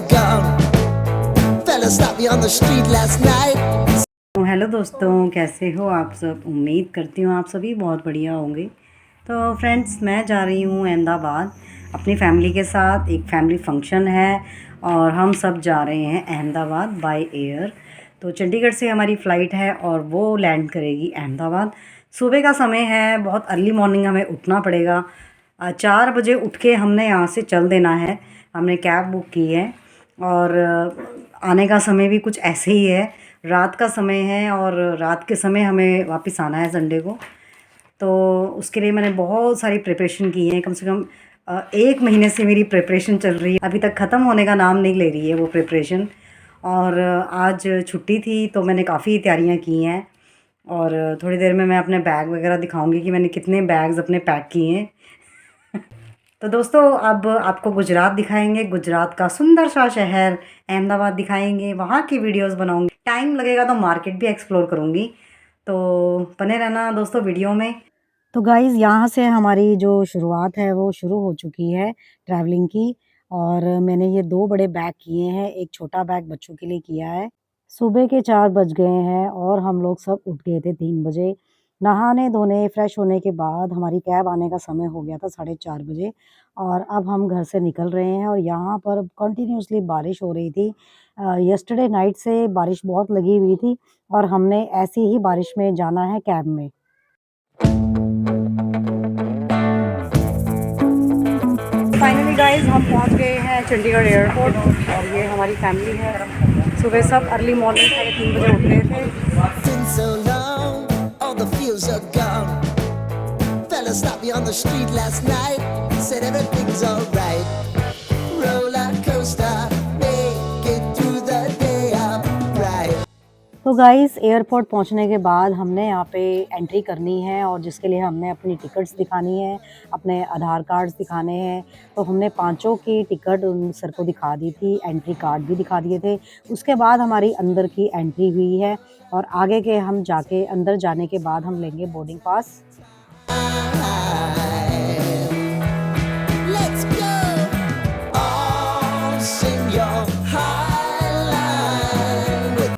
gone. Fella stopped me on the street last night. Hello दोस्तों, कैसे हो आप सब। उम्मीद करती हूँ आप सभी बहुत बढ़िया होंगे। तो फ्रेंड्स, मैं जा रही हूँ अहमदाबाद अपनी फैमिली के साथ। एक फैमिली फंक्शन है और हम सब जा रहे हैं अहमदाबाद बाय एयर। तो चंडीगढ़ से हमारी फ़्लाइट है और वो लैंड करेगी अहमदाबाद। सुबह का समय है, बहुत अर्ली मॉर्निंग हमें उठना पड़ेगा। 4 बजे उठ के हमने यहाँ से चल देना है। हमने कैब बुक की है और आने का समय भी कुछ ऐसे ही है। रात का समय है और रात के समय हमें वापस आना है संडे को। तो उसके लिए मैंने बहुत सारी प्रिपरेशन की है। कम से कम 1 महीने से मेरी प्रिपरेशन चल रही है। अभी तक ख़त्म होने का नाम नहीं ले रही है वो प्रिपरेशन। और आज छुट्टी थी तो मैंने काफ़ी तैयारियां की हैं। और थोड़ी देर में मैं अपने बैग वगैरह दिखाऊंगी कि मैंने कितने बैग्स अपने पैक किए हैं। तो दोस्तों, अब आपको गुजरात दिखाएंगे। गुजरात का सुंदर सा शहर अहमदाबाद दिखाएंगे, वहाँ की वीडियोस बनाऊंगी। टाइम लगेगा तो मार्केट भी एक्सप्लोर करूँगी। तो बने रहना दोस्तों वीडियो में। तो गाइज़, यहाँ से हमारी जो शुरुआत है वो शुरू हो चुकी है ट्रैवलिंग की। और मैंने ये 2 बड़े बैग किए हैं, एक छोटा बैग बच्चों के लिए किया है। सुबह के 4 बज गए हैं और हम लोग सब उठ गए थे 3 बजे। नहाने-धोने, फ्रेश होने के बाद हमारी कैब आने का समय हो गया था 4:30 बजे। और अब हम घर से निकल रहे हैं और यहाँ पर कंटिन्यूअसली बारिश हो रही थी। यस्टरडे नाइट से बारिश बहुत लगी हुई थी और हमने ऐसी ही बारिश में जाना है कैब में। फाइनली गाइस, हम पहुंच गए हैं चंडीगढ़ एयरपोर्ट और ये हमारी फैमिली है। सुबह सब अर्ली मॉर्निंग 3:30 बजे उठ गए थे। Been so long, all the feels are gone. Fella stopped me on the street last night. Said everything's alright. Roller coaster, make it through the day, I'm right. तो guys, airport पहुंचने के बाद हमने यहाँ पे एंट्री करनी है और जिसके लिए हमने अपनी टिकट्स दिखानी है, अपने आधार कार्ड्स दिखाने हैं। तो हमने पांचों की टिकट उन सर को दिखा दी थी, एंट्री कार्ड भी दिखा दिए थे। उसके बाद हमारी अंदर की एंट्री हुई है और आगे के हम जाके अंदर जाने के बाद हम लेंगे boarding pass. Let's go. All sing your high line with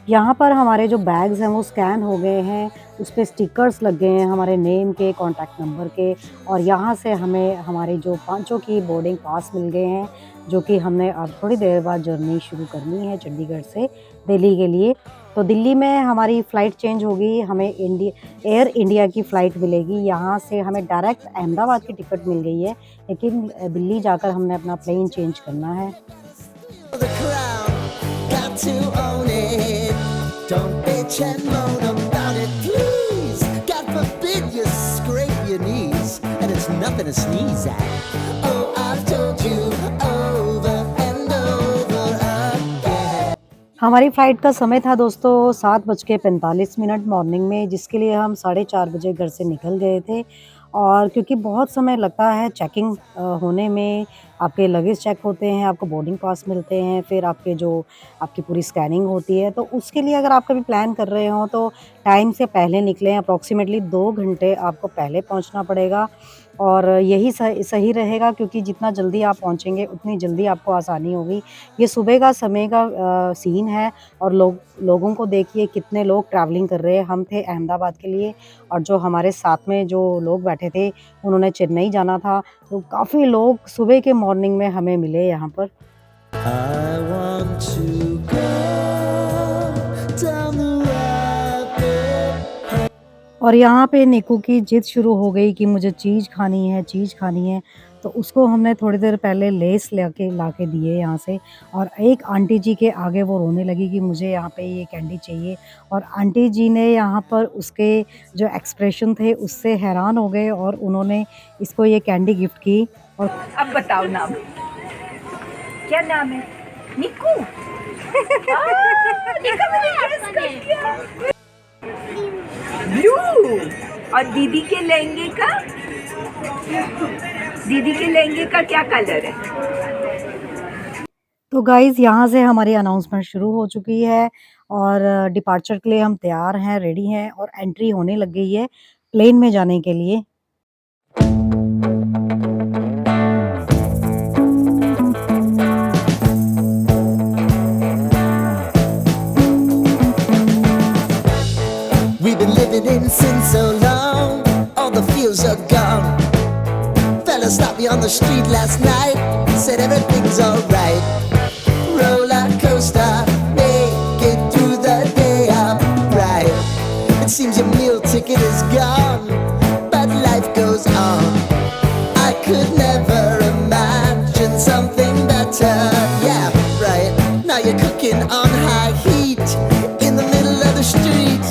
यहाँ पर हमारे जो बैग्स हैं वो स्कैन हो गए हैं, उस पे स्टिकर्स लग गए हैं हमारे नेम के, कॉन्टैक्ट नंबर के। और यहाँ से हमें हमारे जो पांचों की बोर्डिंग पास मिल गए हैं, जो कि हमने अब थोड़ी देर बाद जर्नी शुरू करनी है चंडीगढ़ से दिल्ली के लिए। तो दिल्ली में हमारी फ़्लाइट चेंज होगी, हमें एयर इंडिया की फ़्लाइट मिलेगी। यहाँ से हमें डायरेक्ट अहमदाबाद की टिकट मिल गई है, लेकिन दिल्ली जाकर हमने अपना प्लेन चेंज करना है। the crown. Got to own it. Don't bitch and moan about it, please. God forbid you scrape your knees, and it's nothing to sneeze at. Oh, I've told you over and over again. हमारी flight का समय था दोस्तों 7:45 morning में, जिसके लिए हम 4:30 बजे घर से निकल गए थे। और क्योंकि बहुत समय लगता है चेकिंग होने में, आपके लगेज चेक होते हैं, आपको बोर्डिंग पास मिलते हैं, फिर आपकी पूरी स्कैनिंग होती है। तो उसके लिए अगर आप कभी प्लान कर रहे हो तो टाइम से पहले निकलें। अप्रॉक्सीमेटली 2 घंटे आपको पहले पहुंचना पड़ेगा और यही सही रहेगा, क्योंकि जितना जल्दी आप पहुंचेंगे उतनी जल्दी आपको आसानी होगी। ये सुबह का समय का सीन है और लोगों को देखिए कितने लोग ट्रैवलिंग कर रहे हैं। हम थे अहमदाबाद के लिए और जो हमारे साथ में जो लोग बैठे थे उन्होंने चेन्नई जाना था। तो काफ़ी लोग सुबह के मॉर्निंग में हमें मिले यहाँ पर। I want to go down the rapid. और यहाँ पे निकू की जिद शुरू हो गई कि मुझे चीज़ खानी है, चीज़ खानी है। तो उसको हमने थोड़ी देर पहले लेस लाके दिए यहाँ से। और एक आंटी जी के आगे वो रोने लगी कि मुझे यहाँ पे ये कैंडी चाहिए। और आंटी जी ने यहाँ पर उसके जो एक्सप्रेशन थे उससे हैरान हो गए और उन्होंने इसको ये कैंडी गिफ्ट की। और अब बताओ नाम, क्या नाम है? निक्कू। देखा, मैंने guess कर दिया। ब्लू। और दीदी के लहंगे का क्या कलर है? तो गाइज़, यहाँ से हमारी अनाउंसमेंट शुरू हो चुकी है और डिपार्चर के लिए हम तैयार हैं, रेडी हैं और एंट्री होने लग गई है प्लेन में जाने के लिए। since so long, all the feels are gone. Fella stopped me on the street last night, said everything's alright. Roller coaster, make it through the day, I'm right. It seems your meal ticket is gone, but life goes on. I could never imagine something better. Yeah, right. Now you're cooking on high heat in the middle of the street.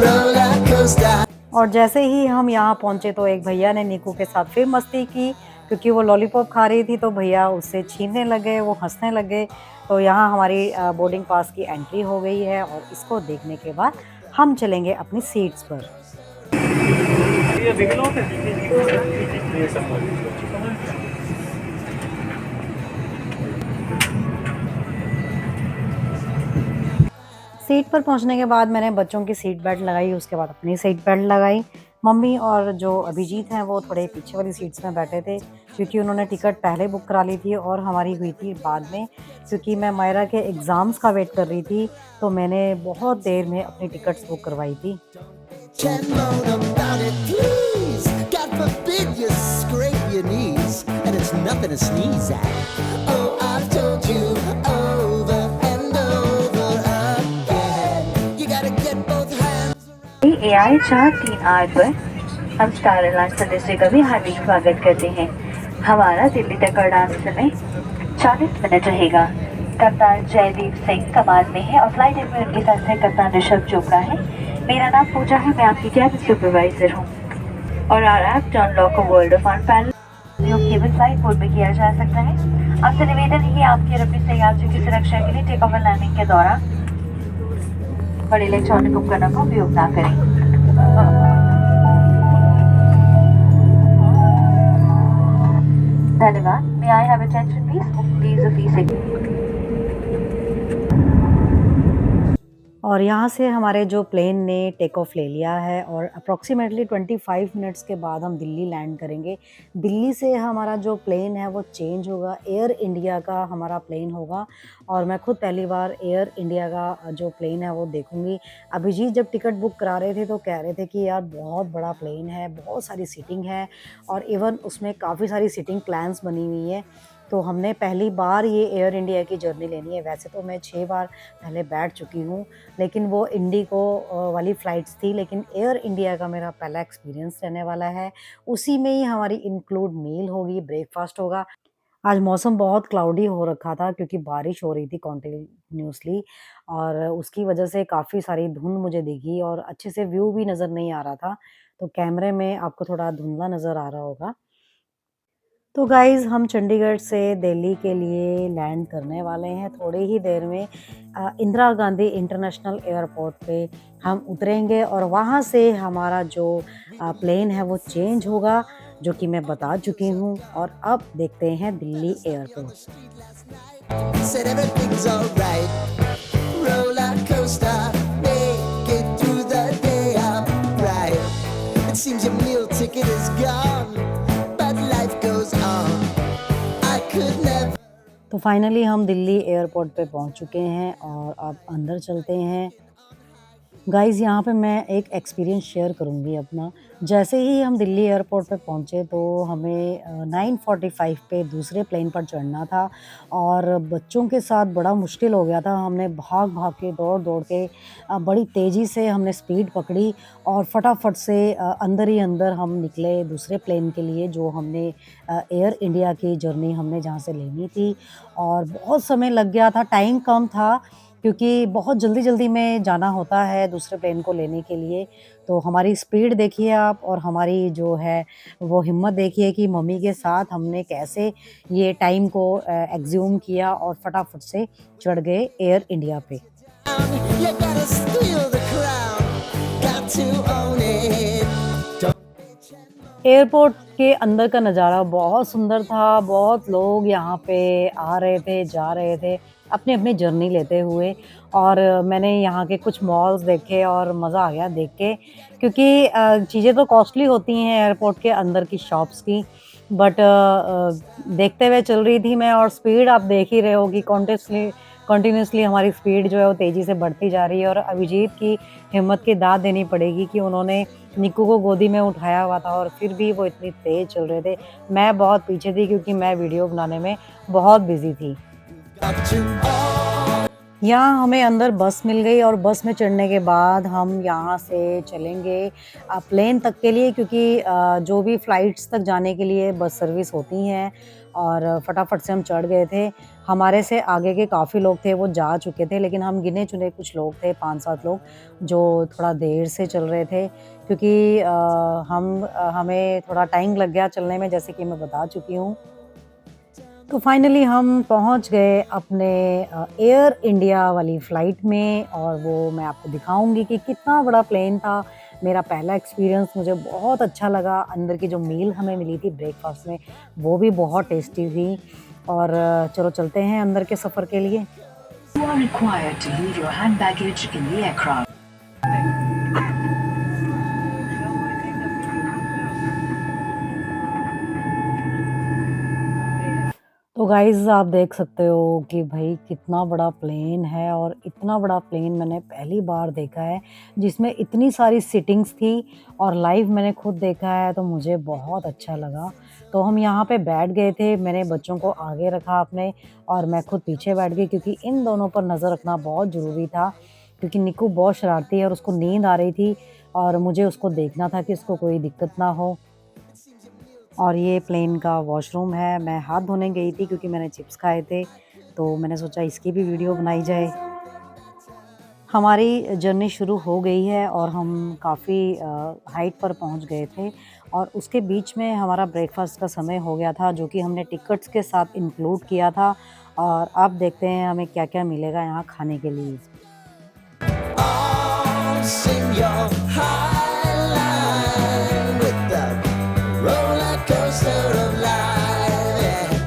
Roller coaster. और जैसे ही हम यहाँ पहुँचे तो एक भैया ने निकू के साथ फिर मस्ती की, क्योंकि वो लॉलीपॉप खा रही थी तो भैया उससे छीनने लगे, वो हंसने लगे। तो यहाँ हमारी बोर्डिंग पास की एंट्री हो गई है और इसको देखने के बाद हम चलेंगे अपनी सीट्स पर। सीट पर पहुंचने के बाद मैंने बच्चों की सीट बेल्ट लगाई, उसके बाद अपनी सीट बेल्ट लगाई। मम्मी और जो अभिजीत हैं वो थोड़े पीछे वाली सीट्स में बैठे थे, क्योंकि उन्होंने टिकट पहले बुक करा ली थी और हमारी हुई थी बाद में। क्योंकि मैं मायरा के एग्ज़ाम्स का वेट कर रही थी तो मैंने बहुत देर में अपनी टिकट्स बुक करवाई थी। Can moan about it, please. God forbid you scrape your knees, and it's nothing to sneeze at. Oh, I've told you over and over again. You gotta get both hands. AI 438 पर हम star airlines service का भी हार्दिक स्वागत करते हैं। हमारा दिल्ली तक का उड़ान समय 40 मिनट रहेगा। कप्तान जयदीप सिंह कमान में है और फ्लाइट एडमिरल के साथ है कप्तान ऋषभ चोपड़ा है। मेरा नाम पूजा है, मैं आपकी कैबिन सुपरवाइजर हूँ। और आप turn lock world of on panel केवल फ्लाइट मोड में किया जा सकता है। आपसे निवेदन है कि आपके और अपने सहयात्रियों की सुरक्षा के लिए टेक ऑफ और लैंडिंग के दौरान बड़े इलेक्ट्रॉनिक उपकरणों का उपयोग ना करें। धन्यवाद। May I have attention please? Please और यहाँ से हमारे जो प्लेन ने टेक ऑफ ले लिया है और अप्रॉक्सीमेटली 25 मिनट्स के बाद हम दिल्ली लैंड करेंगे। दिल्ली से हमारा जो प्लेन है वो चेंज होगा, एयर इंडिया का हमारा प्लेन होगा। और मैं खुद पहली बार एयर इंडिया का जो प्लेन है वो देखूंगी। अभिजीत जब टिकट बुक करा रहे थे तो कह रहे थे कि यार बहुत बड़ा प्लेन है, बहुत सारी सीटिंग है और इवन उसमें काफ़ी सारी सीटिंग प्लान्स बनी हुई है। तो हमने पहली बार ये एयर इंडिया की जर्नी लेनी है। वैसे तो मैं 6 बार पहले बैठ चुकी हूँ, लेकिन वो इंडिगो वाली फ़्लाइट्स थी, लेकिन एयर इंडिया का मेरा पहला एक्सपीरियंस रहने वाला है। उसी में ही हमारी इंक्लूड मील होगी, ब्रेकफास्ट होगा। आज मौसम बहुत क्लाउडी हो रखा था क्योंकि बारिश हो रही थी कॉन्टिन्यूसली और उसकी वजह से काफ़ी सारी धुंध मुझे दिखी और अच्छे से व्यू भी नज़र नहीं आ रहा था। तो कैमरे में आपको थोड़ा धुंधला नज़र आ रहा होगा। तो गाइज़ हम चंडीगढ़ से दिल्ली के लिए लैंड करने वाले हैं थोड़ी ही देर में। इंदिरा गांधी इंटरनेशनल एयरपोर्ट पे हम उतरेंगे और वहाँ से हमारा जो प्लेन है वो चेंज होगा, जो कि मैं बता चुकी हूँ। और अब देखते हैं Delhi airport. Said everything's alright. Roller coaster, make it through the day, I'm right. It seems your meal ticket is gone, but life goes on. I could never. तो फाइनली हम दिल्ली एयरपोर्ट पे पहुंच चुके हैं और अब अंदर चलते हैं। गाइज़ यहाँ पे मैं एक एक्सपीरियंस शेयर करूँगी अपना। जैसे ही हम दिल्ली एयरपोर्ट पे पहुँचे तो हमें 9:45 पे दूसरे प्लेन पर चढ़ना था और बच्चों के साथ बड़ा मुश्किल हो गया था। हमने भाग भाग के दौड़ दौड़ के बड़ी तेज़ी से हमने स्पीड पकड़ी और फटाफट से अंदर ही अंदर हम निकले दूसरे प्लेन के लिए, जो हमने एयर इंडिया की जर्नी हमने जहाँ से लेनी थी। और बहुत समय लग गया था, टाइम कम था क्योंकि बहुत जल्दी में जाना होता है दूसरे प्लेन को लेने के लिए। तो हमारी स्पीड देखिए आप और हमारी जो है वो हिम्मत देखिए कि मम्मी के साथ हमने कैसे ये टाइम को एग्ज्यूम किया और फटाफट से चढ़ गए एयर इंडिया पे। You gotta steal the crown, got to own it. Airport के अंदर का नज़ारा बहुत सुंदर था। बहुत लोग यहाँ पे आ रहे थे, जा रहे थे अपनी अपनी जर्नी लेते हुए। और मैंने यहाँ के कुछ मॉल्स देखे और मज़ा आ गया देख के, क्योंकि चीज़ें तो कॉस्टली होती हैं एयरपोर्ट के अंदर की शॉप्स की, बट देखते हुए चल रही थी मैं। और स्पीड आप देख ही रहे हो कि कंटिन्यूसली हमारी स्पीड जो है वो तेज़ी से बढ़ती जा रही है। और अभिजीत की हिम्मत की दाद देनी पड़ेगी कि उन्होंने निक्कू को गोदी में उठाया हुआ था और फिर भी वो इतनी तेज़ चल रहे थे। मैं बहुत पीछे थी क्योंकि मैं वीडियो बनाने में बहुत बिज़ी थी। got you all. यहाँ हमें अंदर बस मिल गई और बस में चढ़ने के बाद हम यहाँ से चलेंगे प्लेन तक के लिए, क्योंकि जो भी फ़्लाइट्स तक जाने के लिए बस सर्विस होती हैं। और फटाफट से हम चढ़ गए थे। हमारे से आगे के काफ़ी लोग थे वो जा चुके थे, लेकिन हम गिने चुने कुछ लोग थे, 5-7 लोग जो थोड़ा देर से चल रहे थे, क्योंकि हमें थोड़ा टाइम लग गया चलने में, जैसे कि मैं बता चुकी हूँ। तो फाइनली हम पहुंच गए अपने एयर इंडिया वाली फ़्लाइट में, और वो मैं आपको दिखाऊंगी कि कितना बड़ा प्लेन था। मेरा पहला एक्सपीरियंस मुझे बहुत अच्छा लगा। अंदर की जो मील हमें मिली थी ब्रेकफास्ट में वो भी बहुत टेस्टी थी। और चलो चलते हैं अंदर के सफ़र के लिए। You are required to leave your hand baggage in the aircraft. तो गाइज़ आप देख सकते हो कि भाई कितना बड़ा प्लेन है, और इतना बड़ा प्लेन मैंने पहली बार देखा है जिसमें इतनी सारी सीटिंग्स थी, और लाइव मैंने खुद देखा है तो मुझे बहुत अच्छा लगा। तो हम यहाँ पे बैठ गए थे, मैंने बच्चों को आगे रखा अपने और मैं खुद पीछे बैठ गई, क्योंकि इन दोनों पर नज़र रखना बहुत ज़रूरी था। क्योंकि निक्कू बहुत शरारती है और उसको नींद आ रही थी, और मुझे उसको देखना था कि उसको कोई दिक्कत ना हो। और ये प्लेन का वॉशरूम है। मैं हाथ धोने गई थी क्योंकि मैंने चिप्स खाए थे, तो मैंने सोचा इसकी भी वीडियो बनाई जाए। हमारी जर्नी शुरू हो गई है और हम काफ़ी हाइट पर पहुंच गए थे, और उसके बीच में हमारा ब्रेकफास्ट का समय हो गया था, जो कि हमने टिकट्स के साथ इंक्लूड किया था। और अब देखते हैं हमें क्या-क्या मिलेगा यहाँ खाने के लिए। All sing your high line with the roller coaster of life.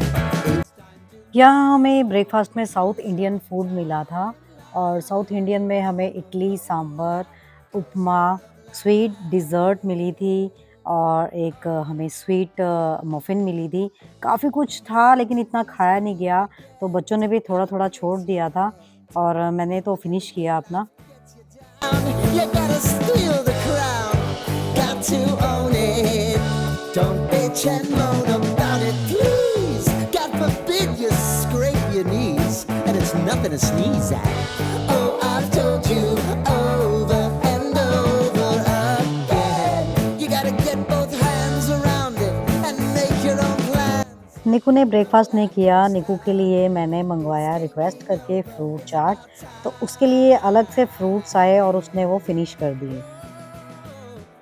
यहाँ हमें ब्रेकफास्ट में साउथ इंडियन फूड मिला था, और साउथ इंडियन में हमें इडली, सांभर, उपमा, स्वीट डिज़र्ट मिली थी, और एक हमें स्वीट मफ़िन मिली थी। काफ़ी कुछ था लेकिन इतना खाया नहीं गया, तो बच्चों ने भी थोड़ा-थोड़ा छोड़ दिया था, और मैंने तो फ़िनिश किया अपना। You gotta steal the crown, got to own it. Don't bitch and moan about it, please. God forbid you scrape your knees, and it's nothing to sneeze at. Oh, I've told you over and over again. You gotta get both hands around it and make your own plan. निकू ने breakfast नहीं किया। निकू के लिए मैंने मंगवाया request करके fruit चाट, तो उसके लिए अलग से फ्रूट्स आए और उसने वो फिनिश कर दिए।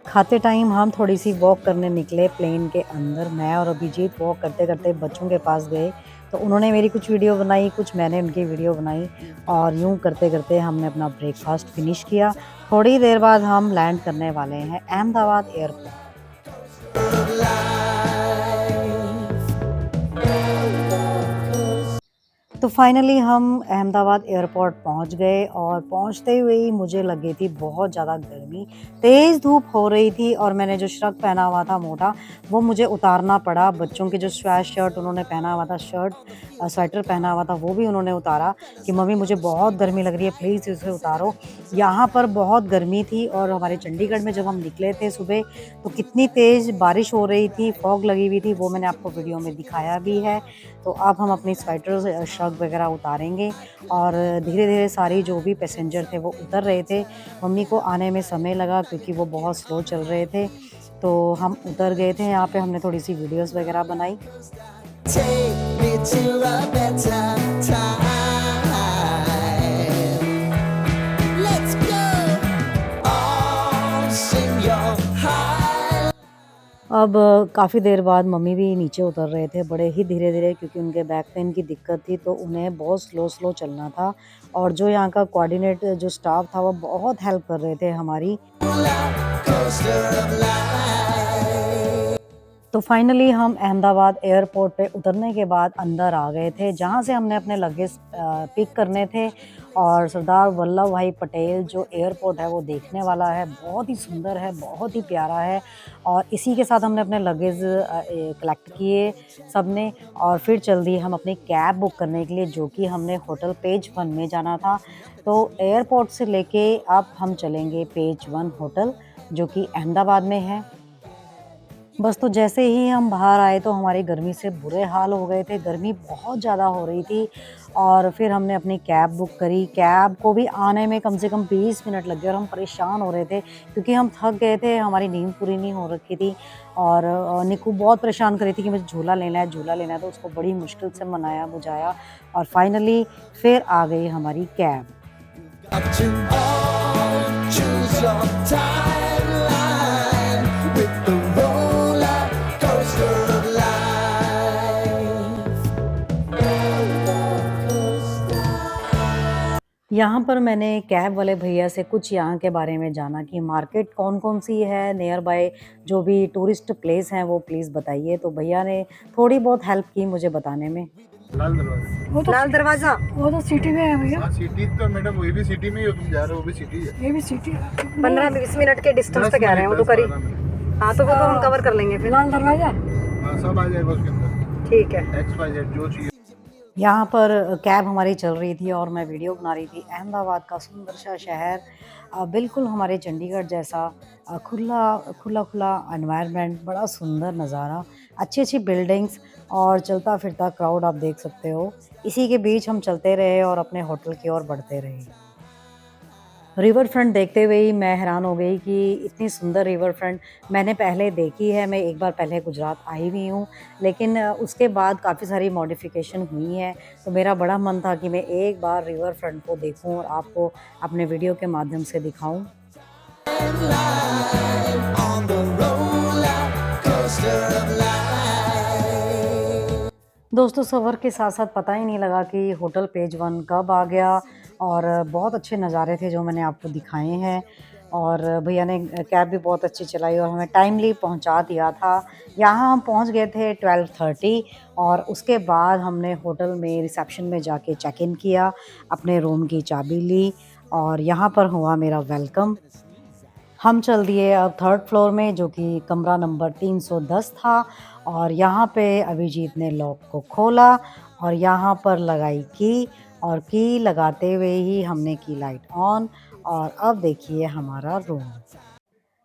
खाते टाइम हम थोड़ी सी वॉक करने निकले प्लेन के अंदर। मैं और अभिजीत वॉक करते करते बच्चों के पास गए, तो उन्होंने मेरी कुछ वीडियो बनाई, कुछ मैंने उनकी वीडियो बनाई, और यूं करते करते हमने अपना ब्रेकफास्ट फिनिश किया। थोड़ी देर बाद हम लैंड करने वाले हैं अहमदाबाद एयरपोर्ट। तो फाइनली हम अहमदाबाद एयरपोर्ट पहुंच गए, और पहुंचते हुए ही मुझे लगी थी बहुत ज़्यादा गर्मी, तेज़ धूप हो रही थी, और मैंने जो श्रग पहना हुआ था मोटा वो मुझे उतारना पड़ा। बच्चों की जो स्वेट शर्ट उन्होंने पहना हुआ था, स्वेटर पहना हुआ था, वो भी उन्होंने उतारा कि मम्मी मुझे बहुत गर्मी लग रही है, प्लीज़ इसे उतारो। यहाँ पर बहुत गर्मी थी, और हमारे चंडीगढ़ में जब हम निकले थे सुबह तो कितनी तेज़ बारिश हो रही थी, फॉग लगी हुई थी, वो मैंने आपको वीडियो में दिखाया भी है। तो अब हम अपनी स्वेटर श्रग वगैरह उतारेंगे, और धीरे धीरे सारी जो भी पैसेंजर थे वो उतर रहे थे। मम्मी को आने में समय लगा क्योंकि वो बहुत स्लो चल रहे थे, तो हम उतर गए थे। यहाँ पे हमने थोड़ी सी वीडियोस वगैरह बनाई। Take me to a better time. Let's go. All sing your high. अब काफ़ी देर बाद मम्मी भी नीचे उतर रहे थे, बड़े ही धीरे धीरे, क्योंकि उनके बैक पेन की दिक्कत थी, तो उन्हें बहुत स्लो स्लो चलना था। और जो यहाँ का कोऑर्डिनेट जो स्टाफ था वो बहुत हेल्प कर रहे थे हमारी। Roller coaster of life. तो फाइनली हम अहमदाबाद एयरपोर्ट पे उतरने के बाद अंदर आ गए थे, जहाँ से हमने अपने लगेज पिक करने थे। और सरदार वल्लभ भाई पटेल जो एयरपोर्ट है वो देखने वाला है, बहुत ही सुंदर है, बहुत ही प्यारा है। और इसी के साथ हमने अपने लगेज कलेक्ट किए सब ने, और फिर चल दिए हम अपनी कैब बुक करने के लिए, जो कि हमने होटल पेज 1 में जाना था। तो एयरपोर्ट से लेके अब हम चलेंगे पेज 1 होटल, जो कि अहमदाबाद में है। बस तो जैसे ही हम बाहर आए तो हमारी गर्मी से बुरे हाल हो गए थे, गर्मी बहुत ज़्यादा हो रही थी। और फिर हमने अपनी कैब बुक करी, कैब को भी आने में कम से कम 20 मिनट लग गए और हम परेशान हो रहे थे क्योंकि हम थक गए थे, हमारी नींद पूरी नहीं हो रखी थी। और निक्कू बहुत परेशान कर रही थी कि मुझे झूला लेना है, झूला लेना है, तो उसको बड़ी मुश्किल से मनाया बुझाया और फाइनली फिर आ गई हमारी cab. Got to all choose your timeline with the roller coaster of life. Roller coaster. यहाँ पर मैंने कैब वाले भैया से कुछ यहाँ के बारे में जाना कि मार्केट कौन-कौन सी है नियर बाय, जो भी टूरिस्ट प्लेस हैं वो प्लीज़ बताइए। तो भैया ने थोड़ी बहुत हेल्प की मुझे बताने में। लाल दरवाजा। लाल दरवाज़ा वो तो सिटी में है भैया, हाँ सिटी तो मैडम वही भी सिटी में ही हो, तुम जा रहे हो वो भी सिटी है। ये भी सिटी 15-20 मिनट के डिस्टेंस पे कह रहे हैं वो तो करीब। हाँ तो वो तो हम कवर कर लेंगे फिर। लाल दरवाजा। हाँ सब आ जाएगा उसके अंदर, ठीक है। XYZ जो चाहिए। यहाँ पर कैब हमारी चल रही थी और मैं वीडियो बना रही थी। अहमदाबाद का सुंदर सा शहर, बिल्कुल हमारे चंडीगढ़ जैसा खुला खुला एनवायरनमेंट, बड़ा सुंदर नज़ारा, अच्छी अच्छी बिल्डिंग्स और चलता फिरता क्राउड आप देख सकते हो। इसी के बीच हम चलते रहे और अपने होटल की ओर बढ़ते रहे। रिवर फ्रंट देखते हुए ही मैं हैरान हो गई कि इतनी सुंदर रिवर फ्रंट मैंने पहले देखी है। मैं एक बार पहले गुजरात आई हुई हूँ, लेकिन उसके बाद काफ़ी सारी मॉडिफिकेशन हुई है। तो मेरा बड़ा मन था कि मैं एक बार रिवर फ्रंट को देखूँ और आपको अपने वीडियो के माध्यम से दिखाऊँ। On the roller coaster of life. दोस्तों सफ़र के साथ साथ पता ही नहीं लगा कि होटल पेज 1 कब आ गया, और बहुत अच्छे नज़ारे थे जो मैंने आपको दिखाए हैं। और भैया ने कैब भी बहुत अच्छी चलाई और हमें टाइमली पहुंचा दिया था। यहाँ हम पहुंच गए थे 12:30 और उसके बाद हमने होटल में रिसेप्शन में जाके चेक इन किया, अपने रूम की चाबी ली और यहाँ पर हुआ मेरा वेलकम। हम चल दिए अब 3rd फ्लोर में, जो कि कमरा नंबर 310 था। और यहाँ पे अभिजीत ने लॉक को खोला और यहाँ पर लगाई की, और की लगाते हुए ही हमने की लाइट ऑन, और अब देखिए हमारा रूम।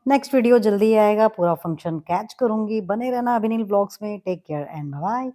नेक्स्ट वीडियो जल्दी आएगा, पूरा फंक्शन कैच करूँगी। बने रहना अभिनील व्लॉग्स में। Take care and bye bye.